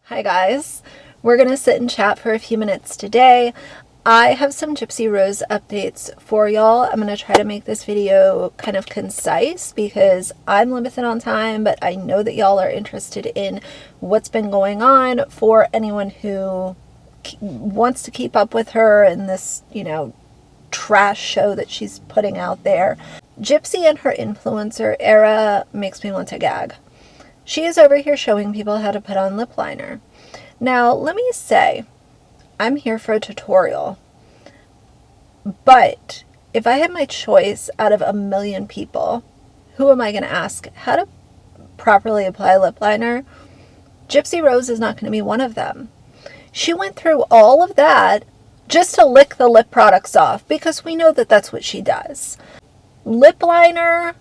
Hi guys, we're gonna sit and chat for a few minutes today. I have some Gypsy Rose updates for y'all. I'm gonna try to make this video kind of concise because I'm limited on time, but I know that y'all are interested in what's been going on. For anyone who wants to keep up with her and this, trash show that she's putting out there. Gypsy and her influencer era makes me want to gag. She is over here showing people how to put on lip liner. Now, let me say, I'm here for a tutorial. But if I had my choice out of a million people, who am I going to ask how to properly apply lip liner? Gypsy Rose is not going to be one of them. She went through all of that just to lick the lip products off because we know that that's what she does. Lip liner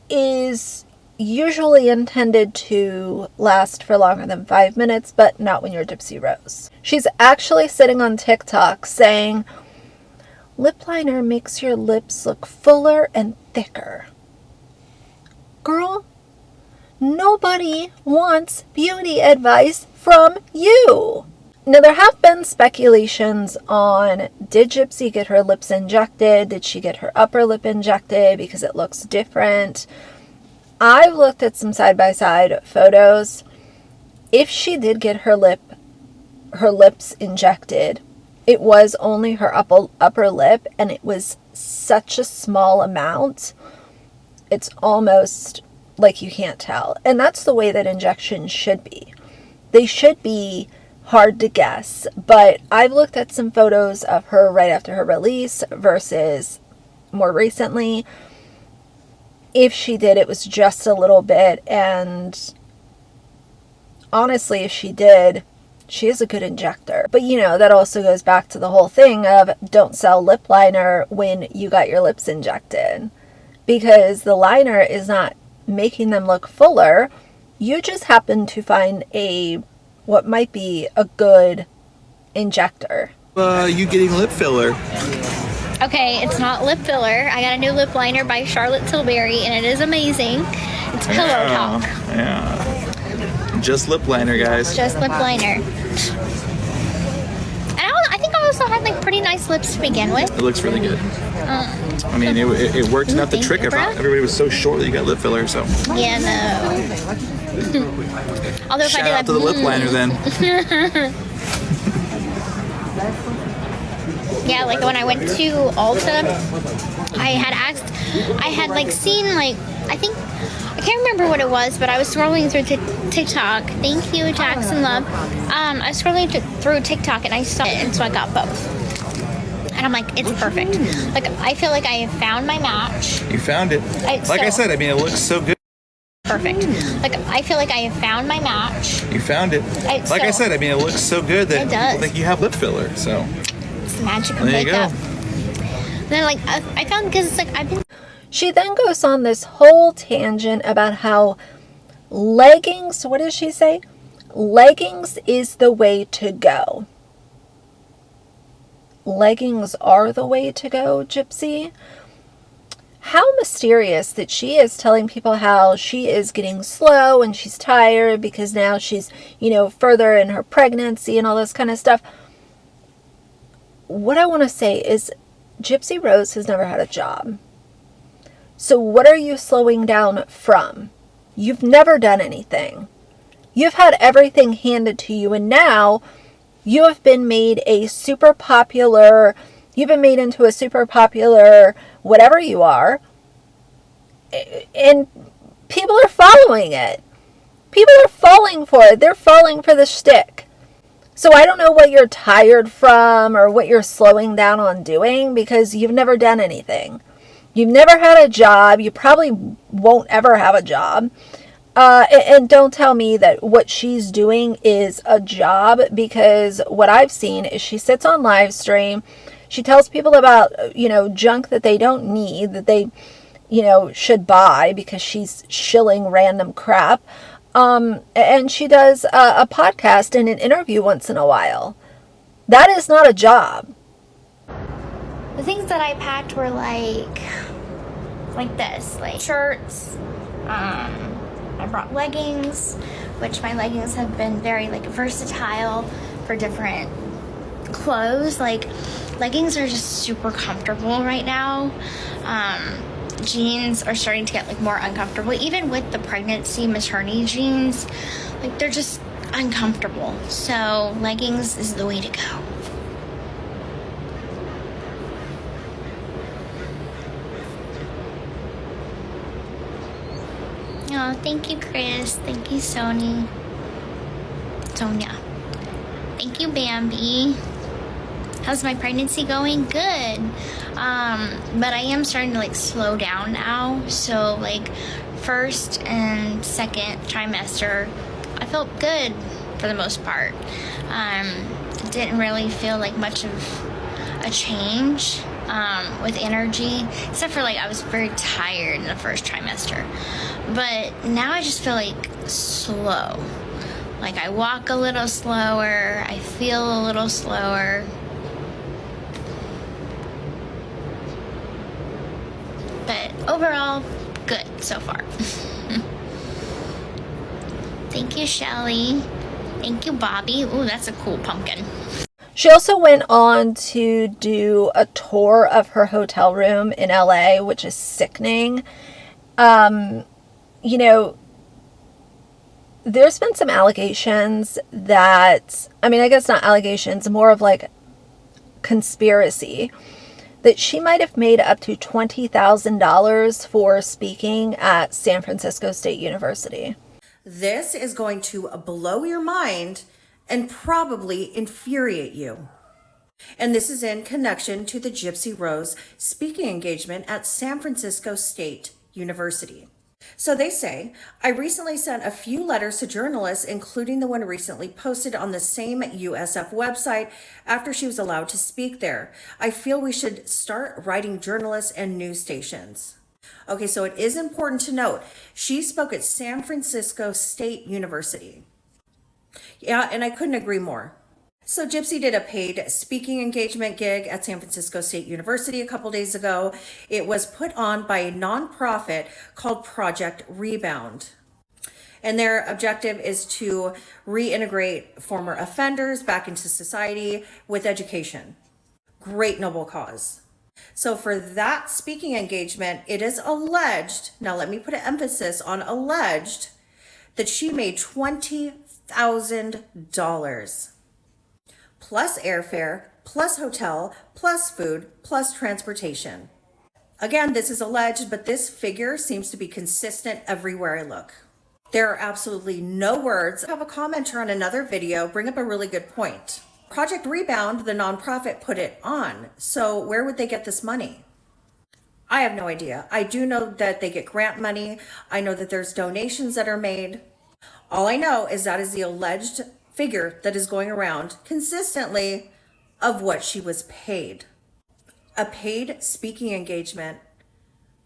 is usually intended to last for longer than 5 minutes, but not when you're Gypsy Rose. She's actually sitting on TikTok saying, lip liner makes your lips look fuller and thicker. Girl, nobody wants beauty advice from you. Now, there have been speculations on, did Gypsy get her lips injected? Did she get her upper lip injected because it looks different? I've looked at some side-by-side photos. If she did get her lips injected, it was only her upper lip, and it was such a small amount. It's almost like you can't tell. And that's the way that injections should be. They should be hard to guess, but I've looked at some photos of her right after her release versus more recently. If she did, it was just a little bit, and honestly, if she did, she is a good injector. But that also goes back to the whole thing of don't sell lip liner when you got your lips injected, because the liner is not making them look fuller. You just happen to find what might be a good injector. You getting lip filler? Okay, it's not lip filler. I got a new lip liner by Charlotte Tilbury, and it is amazing. It's Pillow Talk. Yeah. Just lip liner, guys. Just lip liner. And I think I also had pretty nice lips to begin with. It looks really good. I mean, it worked enough to trick everybody. Everybody was so short that you got lip filler, so. Yeah, no. Although if I Shout did out to the lip liner then. Yeah, when I went to Ulta, I had seen I can't remember what it was, but I was scrolling through TikTok. Thank you, Jackson Love. I was scrolling through TikTok and I saw it, and so I got both. And I'm like, it's perfect. I feel like I have found my match. You found it. I said, I mean, it looks so good. Perfect. I feel like I have found my match. You found it. I said, I mean, it looks so good that people think you have lip filler, so. It's the magic of makeup. Then I found, because I've been. She then goes on this whole tangent about how leggings, what does she say? Leggings is the way to go. Leggings are the way to go, Gypsy. How mysterious that she is telling people how she is getting slow and she's tired because now she's, further in her pregnancy and all this kind of stuff. What I want to say is Gypsy Rose has never had a job. So what are you slowing down from? You've never done anything. You've had everything handed to you, and now you have been made a super popular, you've been made into a super popular whatever you are, and people are following it. People are falling for it. They're falling for the shtick. So I don't know what you're tired from or what you're slowing down on doing, because you've never done anything. You've never had a job. You probably won't ever have a job. And don't tell me that what she's doing is a job, because what I've seen is she sits on live stream. She tells people about, junk that they don't need, that they, should buy because she's shilling random crap. And she does a podcast and an interview once in a while. That is not a job. The things that I packed were like this, shirts, I brought leggings, which my leggings have been very like versatile for different clothes. Like leggings are just super comfortable right now. Jeans are starting to get like more uncomfortable, even with the pregnancy maternity jeans. Like they're just uncomfortable, so leggings is the way to go. Oh, thank you, Chris. Thank you, Sonia. Thank you, Bambi. How's my pregnancy going? Good. But I am starting to like slow down now. So like first and second trimester, I felt good for the most part. Didn't really feel like much of a change with energy, except for like I was very tired in the first trimester. But now I just feel like slow. Like I walk a little slower, I feel a little slower. But overall, good so far. Thank you, Shelly. Thank you, Bobby. Ooh, that's a cool pumpkin. She also went on to do a tour of her hotel room in LA, which is sickening. You know, there's been some allegations that, I mean, I guess not allegations, more of like conspiracy, that she might have made up to $20,000 for speaking at San Francisco State University. This is going to blow your mind and probably infuriate you. And this is in connection to the Gypsy Rose speaking engagement at San Francisco State University. So they say, I recently sent a few letters to journalists, including the one recently posted on the same USF website after she was allowed to speak there. I feel we should start writing journalists and news stations. Okay, so it is important to note, she spoke at San Francisco State University. Yeah, and I couldn't agree more. So Gypsy did a paid speaking engagement gig at San Francisco State University a couple days ago. It was put on by a nonprofit called Project Rebound. And their objective is to reintegrate former offenders back into society with education. Great noble cause. So for that speaking engagement, it is alleged, now let me put an emphasis on alleged, that she made $20,000. Plus airfare, plus hotel, plus food, plus transportation. Again, this is alleged, but this figure seems to be consistent everywhere I look. There are absolutely no words. I have a commenter on another video bring up a really good point. Project Rebound, the nonprofit, put it on. So where would they get this money? I have no idea. I do know that they get grant money. I know that there's donations that are made. All I know is that is the alleged figure that is going around consistently of what she was paid. A paid speaking engagement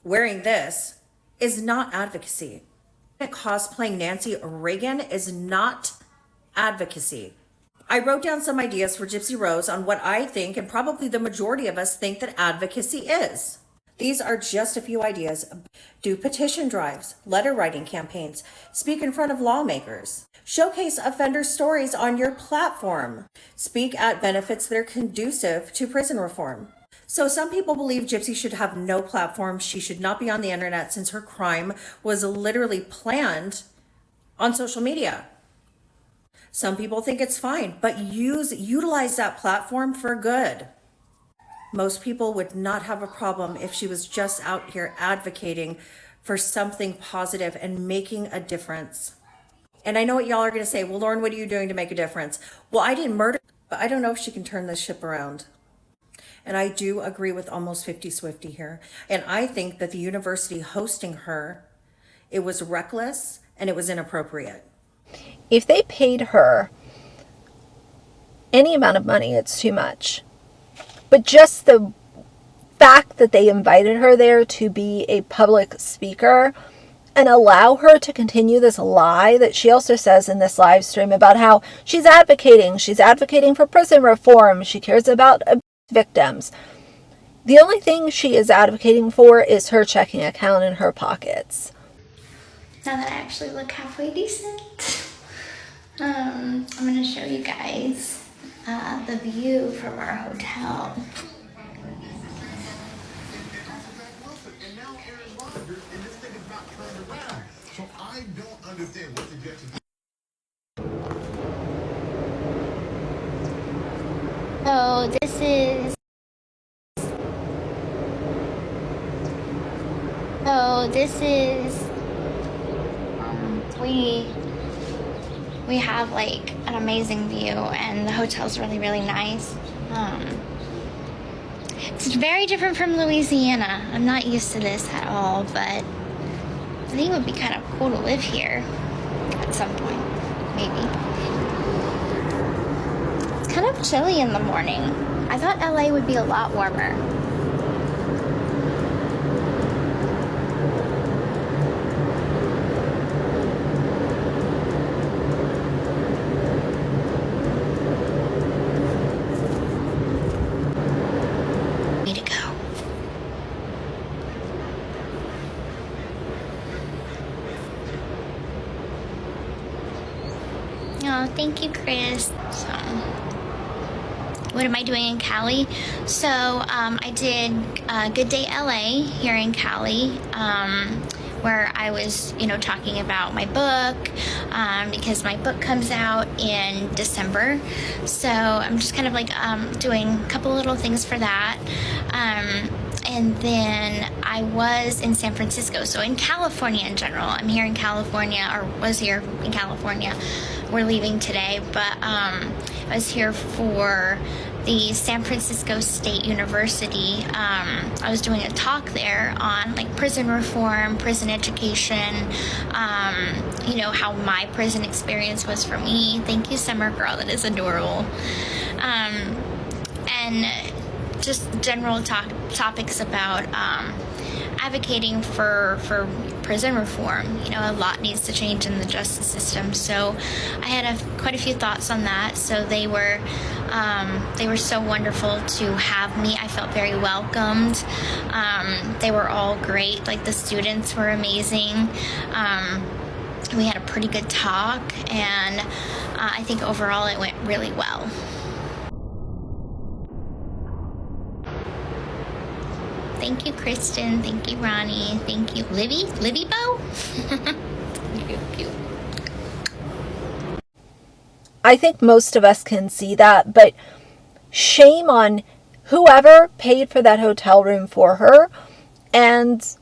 wearing this is not advocacy. Cosplaying Nancy Reagan is not advocacy. I wrote down some ideas for Gypsy Rose on what I think, and probably the majority of us think, that advocacy is. These are just a few ideas. Do petition drives, letter writing campaigns, speak in front of lawmakers, showcase offender stories on your platform, speak at benefits that are conducive to prison reform. So some people believe Gypsy should have no platform. She should not be on the internet since her crime was literally planned on social media. Some people think it's fine, but utilize that platform for good. Most people would not have a problem if she was just out here advocating for something positive and making a difference. And I know what y'all are going to say, well, Lauren, what are you doing to make a difference? Well, I didn't murder, but I don't know if she can turn this ship around. And I do agree with Almost 50 Swifty here. And I think that the university hosting her, it was reckless and it was inappropriate. If they paid her any amount of money, it's too much. But just the fact that they invited her there to be a public speaker and allow her to continue this lie that she also says in this live stream about how she's advocating for prison reform, she cares about victims. The only thing she is advocating for is her checking account and her pockets. Now that I actually look halfway decent. I'm gonna show you guys the view from our hotel. So this is we have like an amazing view, and the hotel's really, really nice. It's very different from Louisiana. I'm not used to this at all, but I think it would be kind of cool to live here at some point, maybe. It's kind of chilly in the morning. I thought LA would be a lot warmer. Way to go. Oh, thank you, Chris. So, what am I doing in Cali? So, I did Good Day LA here in Cali, where I was, talking about my book, because my book comes out in December. So I'm just kind of like doing a couple little things for that. And then I was in San Francisco, so in California in general. I'm here in California, or was here in California. We're leaving today, but I was here for the San Francisco State University. I was doing a talk there on like prison reform, prison education, how my prison experience was for me. Thank you, Summer Girl, that is adorable. And just general topics about advocating for prison reform. A lot needs to change in the justice system. So I had quite a few thoughts on that. So they were so wonderful to have me. I felt very welcomed. They were all great. Like the students were amazing. We had a pretty good talk, and I think overall it went really well. Thank you, Kristen. Thank you, Ronnie. Thank you, Livy Bo. Cute. I think most of us can see that, but shame on whoever paid for that hotel room for her, and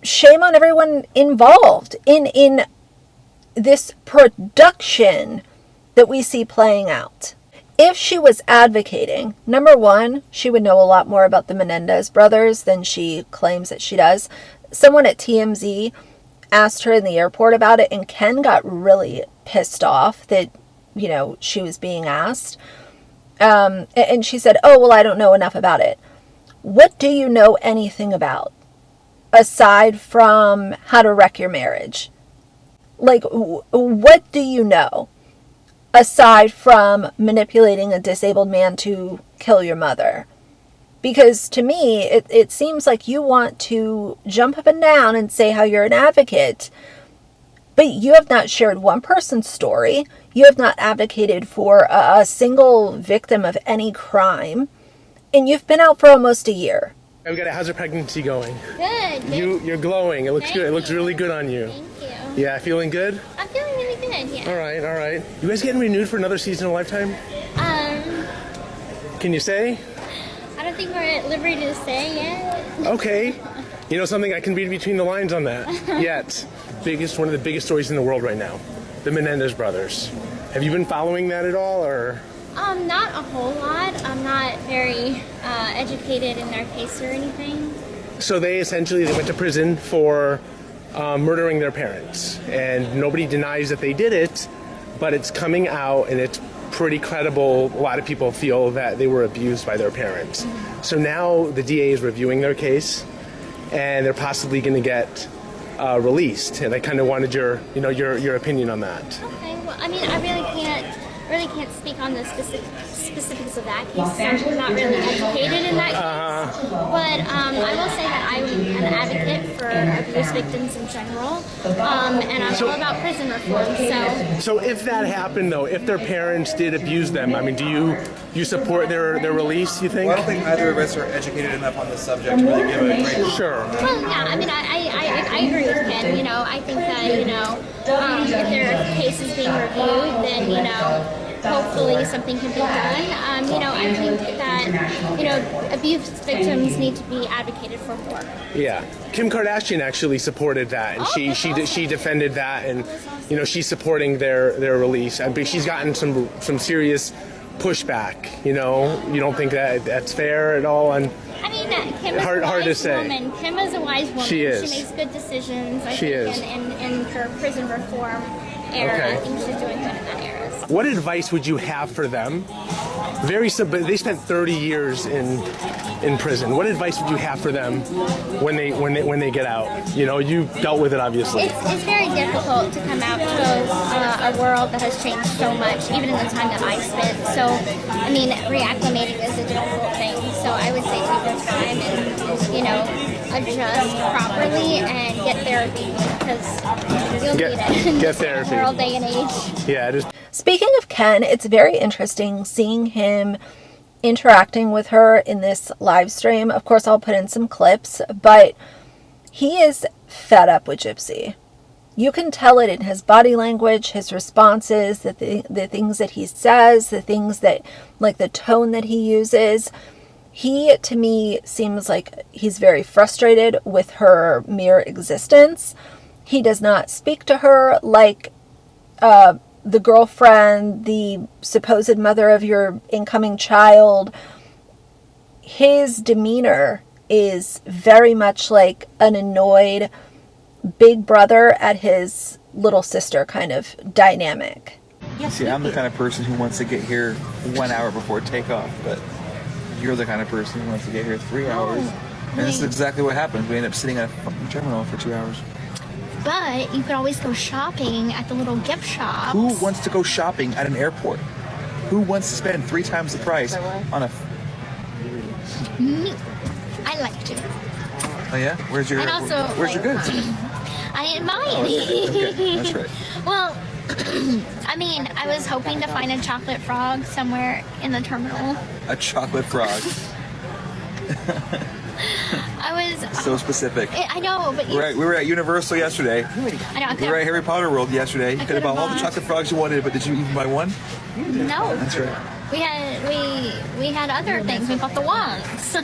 shame on everyone involved in this production that we see playing out. If she was advocating, number one, she would know a lot more about the Menendez brothers than she claims that she does. Someone at TMZ asked her in the airport about it, and Ken got really pissed off that, she was being asked. And she said, oh, well, I don't know enough about it. What do you know anything about? Aside from how to wreck your marriage? Like, what do you know? Aside from manipulating a disabled man to kill your mother. Because to me, it seems like you want to jump up and down and say how you're an advocate, but you have not shared one person's story. You have not advocated for a single victim of any crime, and you've been out for almost a year. How's your pregnancy going? Good. You're glowing. It looks good. It looks really good on you. Thank you. Yeah, feeling good? I'm feeling really good, yeah. All right. You guys getting renewed for another season of Lifetime? Can you say? I don't think we're at liberty to say yet. Okay. Something I can read between the lines on that. Yet. One of the biggest stories in the world right now. The Menendez brothers. Have you been following that at all, or? Not a whole lot. I'm not very educated in their case or anything. So they went to prison for murdering their parents, and nobody denies that they did it, but it's coming out and it's pretty credible. A lot of people feel that they were abused by their parents. Mm-hmm. So now the DA is reviewing their case, and they're possibly going to get released. And I kind of wanted your opinion on that. Okay. Well, I mean, I really can't speak on the specifics of that case. I'm not really educated in that case. But I will say that I'm an advocate for abuse victims in general, and I'm all about prison reform. So if that happened, though, if their parents did abuse them, I mean, do you support their release, you think? Well, I don't think either of us are educated enough on the subject to really give a great... Sure. Well, yeah, I mean, I agree with Ken. You know, I think that, you know, if their case is being reviewed, then, you know, hopefully something can be done. You know, I think that, you know, abuse victims need to be advocated for more. Yeah. Kim Kardashian actually supported that, and she defended that, and, you know, she's supporting their release. I mean, she's gotten some serious pushback, you know. You don't think that's fair at all? And I mean, Kim is a wise woman. Kim is a wise woman. She is. She makes good decisions. I She think is. In her prison reform era, Okay. I think she's doing good in that era. what advice would you have for them? Very simple. They spent 30 years in prison. What advice would you have for them when they get out? You know, you dealt with it, obviously. It's very difficult to come out to a world that has changed so much, even in the time that I spent. So, I mean, reacclimating is a difficult thing. So I would say take your time and, you know, adjust properly and get therapy because you'll need it in Get this therapy. world day and age. Yeah, it is. Speaking of Ken, it's very interesting seeing him interacting with her in this live stream. Of course, I'll put in some clips, but he is fed up with Gypsy. You can tell it in his body language, his responses, the things that he says, the things that, like the tone that he uses. He, to me, seems like he's very frustrated with her mere existence. He does not speak to her like the girlfriend, the supposed mother of your incoming child. His demeanor is very much like an annoyed big brother at his little sister kind of dynamic. See, I'm the kind of person who wants to get here 1 hour before takeoff, but you're the kind of person who wants to get here 3 hours. And this is exactly what happens. We end up sitting at a fucking terminal for 2 hours. But you could always go shopping at the little gift shop. Who wants to go shopping at an airport? Who wants to spend 3 times the price on a... Me. I like to. Oh yeah? Where's your goods? I didn't buy any. Okay, that's right. Well, I mean, I was hoping to find a chocolate frog somewhere in the terminal. A chocolate frog. I was So specific. I know, but We were at Universal yesterday. I know, I We were at Harry Potter World yesterday. You could have could've bought all the bought- chocolate frogs you wanted, but did you even buy one? No. That's right. We had other things. We bought the wands.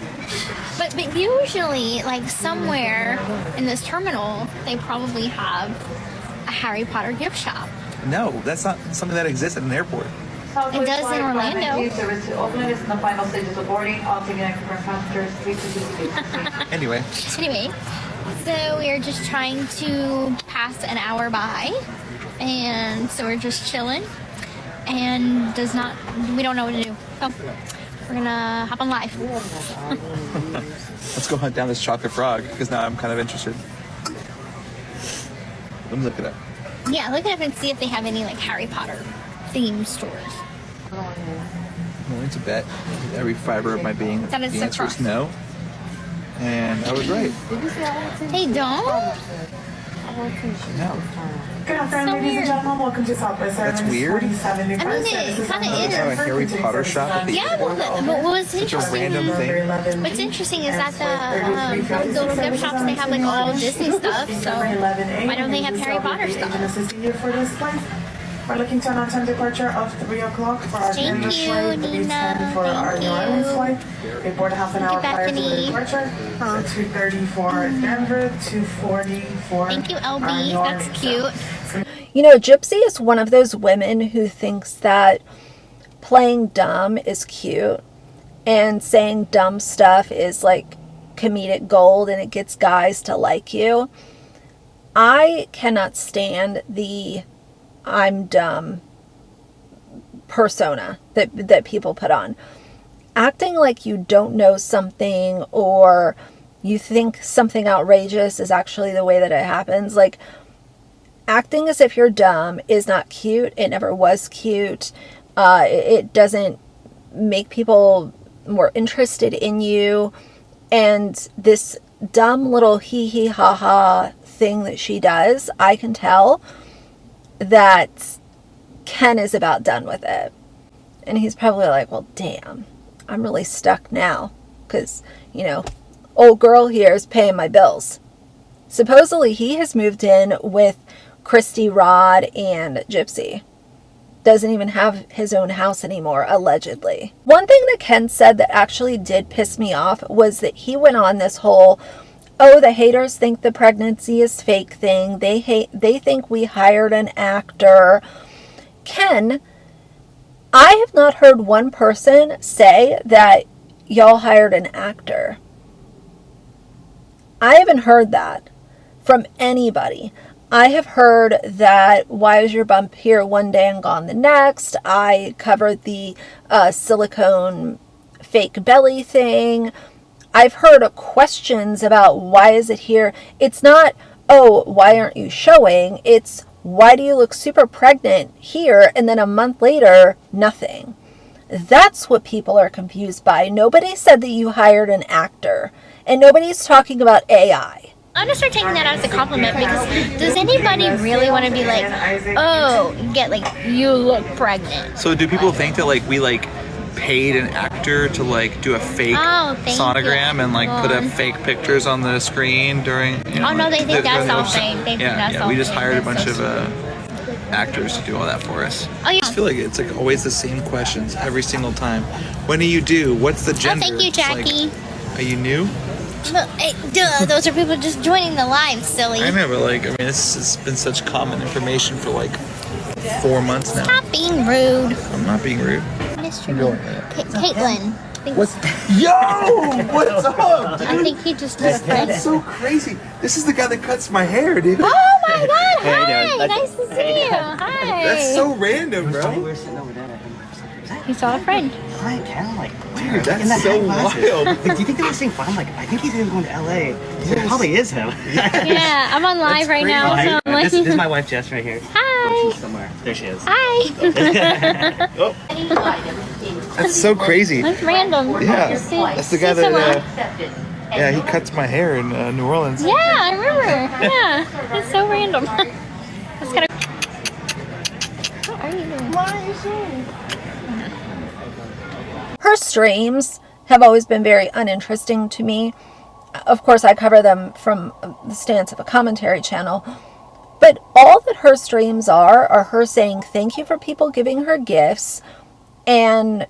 but usually, like somewhere in this terminal, they probably have a Harry Potter gift shop. No, that's not something that exists at an airport. It does in Orlando. Service to open is in the final stages of boarding. All ticket and confirmed passengers, please participate. Anyway, So we're just trying to pass an hour by, and so we're just chilling, and we don't know what to do. So we're gonna hop on live. let's go hunt down this chocolate frog because now I'm kind of interested. Let me look it up. Yeah, look it up and see if they have any like Harry Potter themed stores. I'm willing to bet every fiber of my being That is the a answer is cross. no. And I was right. They don't? No. Good afternoon, So ladies weird. and gentlemen. Welcome to Southwest That's Airlines weird. 47 I mean, it kind of They have a is. Harry Potter shop at the Yeah, airport. but what's Such a interesting? random thing. What's interesting is that the little gift shops, they have like all Disney stuff. So why don't they have Harry Potter stuff? Assisting you for this flight. We're looking to an on-time departure of 3 o'clock for our Thank Denver you, flight. The Nina. 10 for our Thank New Orleans you. flight. We board half an hour prior to the Bethany. departure. So 2:30 for Denver, 2:40 for Thank you, our LB. New That's Orleans. cute. You know, Gypsy is one of those women who thinks that playing dumb is cute and saying dumb stuff is like comedic gold and it gets guys to like you. I cannot stand the I'm dumb persona that people put on. Acting like you don't know something or you think something outrageous is actually the way that it happens. Like, acting as if you're dumb is not cute. It never was cute. It doesn't make people more interested in you. And this dumb little hee hee ha ha thing that she does, I can tell that Ken is about done with it. And he's probably like, well, damn, I'm really stuck now because, you know, old girl here is paying my bills. Supposedly he has moved in with Christy, Rod, and Gypsy. Doesn't even have his own house anymore, allegedly. One thing that Ken said that actually did piss me off was that he went on this whole, oh, the haters think the pregnancy is fake thing. They think we hired an actor. Ken, I have not heard one person say that y'all hired an actor. I haven't heard that from anybody. I have heard that why is your bump here one day and gone the next. I covered the silicone fake belly thing. I've heard questions about why is it here. It's not, oh, why aren't you showing? It's, why do you look super pregnant here and then a month later, nothing? That's what people are confused by. Nobody said that you hired an actor. And nobody's talking about AI. I'm gonna start taking that as a compliment because does anybody really want to be like, oh, get like, you look pregnant? So do people think that like we like paid an actor to like do a fake sonogram and like put up fake pictures on the screen during? You know, oh no, they think that's all fake. They think yeah, that's all we just fake. hired a bunch That's of actors to do all that for us. Oh yeah. I just feel like it's like always the same questions every single time. When do you do? What's the gender? Oh, thank you, It's like, Jackie. are you new? Look, duh, those are people just joining the live, silly. I know, but like, I mean, this has been such common information for like 4 months now. Stop being rude. I'm not being rude. Mystery. Caitlin. What's yo? What's up, dude? I think he just took That's so crazy. This is the guy that cuts my hair, dude. Oh my god, Hey, hi! dude. Nice to see you. Hi. That's so random, We bro. were sitting over there. You saw a friend. Hi, Ken. Like, Dude, that's so wild. Like, do you think they were saying fun? Like, I think he's even going to LA. It probably is him. Yeah, I'm on live right now, so I'm like, This is my wife, Jess, right here. hi. She's somewhere. There she is. Hi. Oh, that's so crazy. That's random. Yeah, See- that's the guy see someone? that. Yeah, he cuts my hair in New Orleans. Yeah, I remember. Yeah, it's so random. That's kind of. What are you doing? Her streams have always been very uninteresting to me. Of course, I cover them from the stance of a commentary channel. But all that her streams are her saying thank you for people giving her gifts and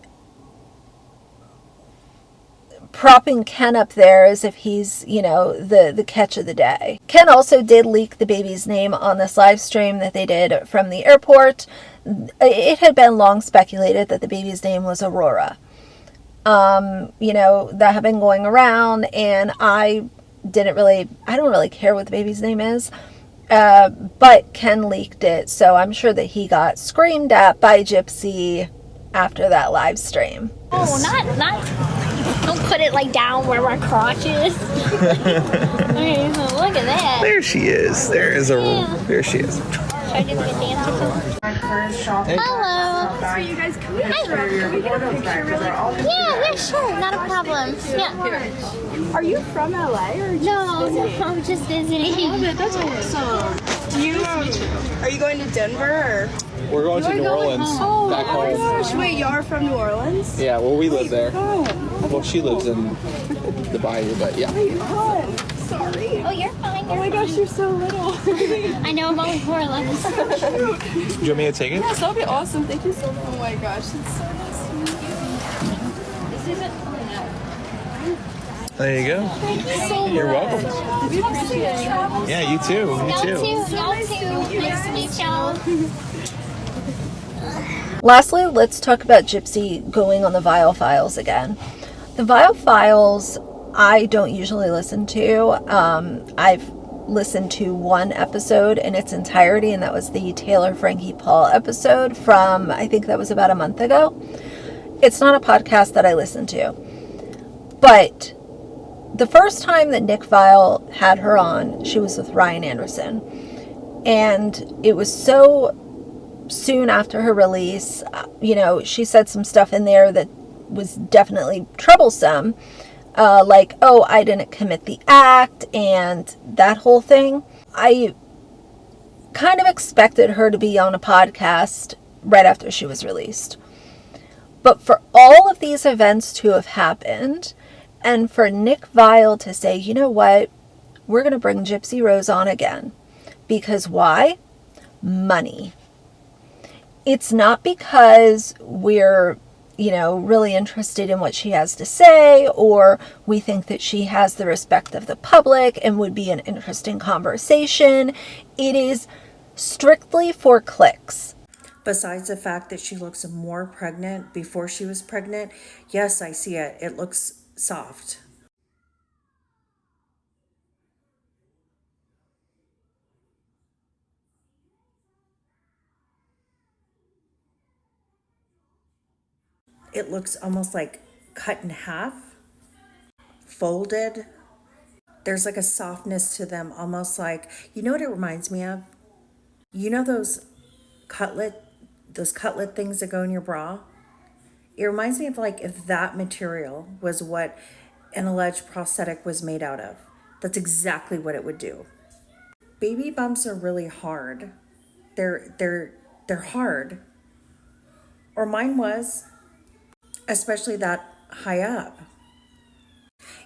propping Ken up there as if he's, you know, the catch of the day. Ken also did leak the baby's name on this live stream that they did from the airport. It had been long speculated that the baby's name was Aurora. You know, that had been going around, and I don't really care what the baby's name is. But Ken leaked it, so I'm sure that he got screamed at by Gypsy after that live stream. Oh, not. Don't put it like down where my crotch is. Okay, so look at that. There she is. There is There she is. Should I do like a dance or something? Hello. So you guys come Hi. Can we get a picture really quick? Yeah, sure. Not a problem. Yeah. Are you from LA or No, I'm just visiting. That's awesome. Are you going to Denver or? We're going to New Orleans. Oh Back my home. gosh, wait, y'all are from New Orleans? Yeah, well, we live there. Oh, Well, she lives in the bayou, but yeah. oh, sorry. Oh, you're fine. Oh my gosh, you're so little. I know I'm only 4'11". Do you want me to take it? Yes, that'll be awesome. Thank you so much. Oh my gosh, it's so nice to meet you. This isn't coming out. There you go. Thank you so much. You're welcome. We appreciate it. Yeah, you too. Y'all You too. too. Y'all too. Nice to meet y'all. Lastly, let's talk about Gypsy going on the Vile Files again. The Vile Files, I don't usually listen to. I've listened to one episode in its entirety, and that was the Taylor Frankie Paul episode from, I think that was about a month ago. It's not a podcast that I listen to. But the first time that Nick Vile had her on, she was with Ryan Anderson. And it was so soon after her release, you know, she said some stuff in there that was definitely troublesome. like, oh, I didn't commit the act and that whole thing. I kind of expected her to be on a podcast right after she was released. But for all of these events to have happened, and for Nick Viall to say, you know what, we're going to bring Gypsy Rose on again. Because why? Money. It's not because we're, really interested in what she has to say, or we think that she has the respect of the public and would be an interesting conversation. It is strictly for clicks. Besides the fact that she looks more pregnant before she was pregnant, yes, I see it. It looks soft. It looks almost like cut in half, folded. There's like a softness to them, almost like, you know what it reminds me of? You know those cutlet things that go in your bra? It reminds me of like if that material was what an alleged prosthetic was made out of. That's exactly what it would do. Baby bumps are really hard. They're hard. Or mine was, especially that high up.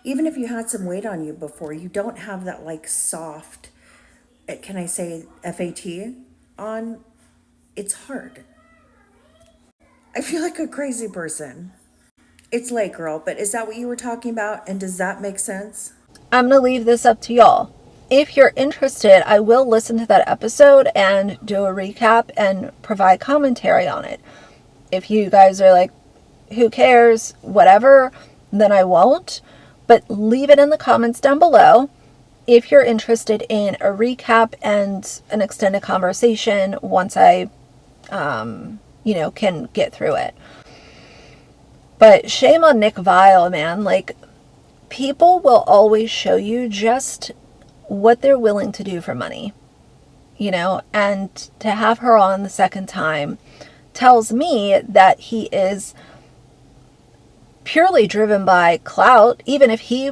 Even if you had some weight on you before, you don't have that like soft, can I say FAT on? It's hard. I feel like a crazy person. It's late, girl, but is that what you were talking about? And does that make sense? I'm going to leave this up to y'all. If you're interested, I will listen to that episode and do a recap and provide commentary on it. If you guys are like, who cares, whatever, then I won't. But leave it in the comments down below if you're interested in a recap and an extended conversation once I, can get through it. But shame on Nick Viall, man. Like, people will always show you just what they're willing to do for money, and to have her on the second time tells me that he is purely driven by clout, even if he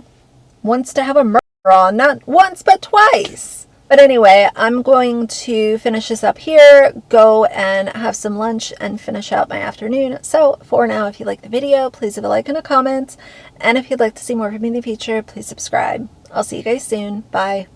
wants to have a murder on, not once, but twice. But anyway, I'm going to finish this up here, go and have some lunch and finish out my afternoon. So for now, if you like the video, please leave a like and a comment. And if you'd like to see more from me in the future, please subscribe. I'll see you guys soon. Bye.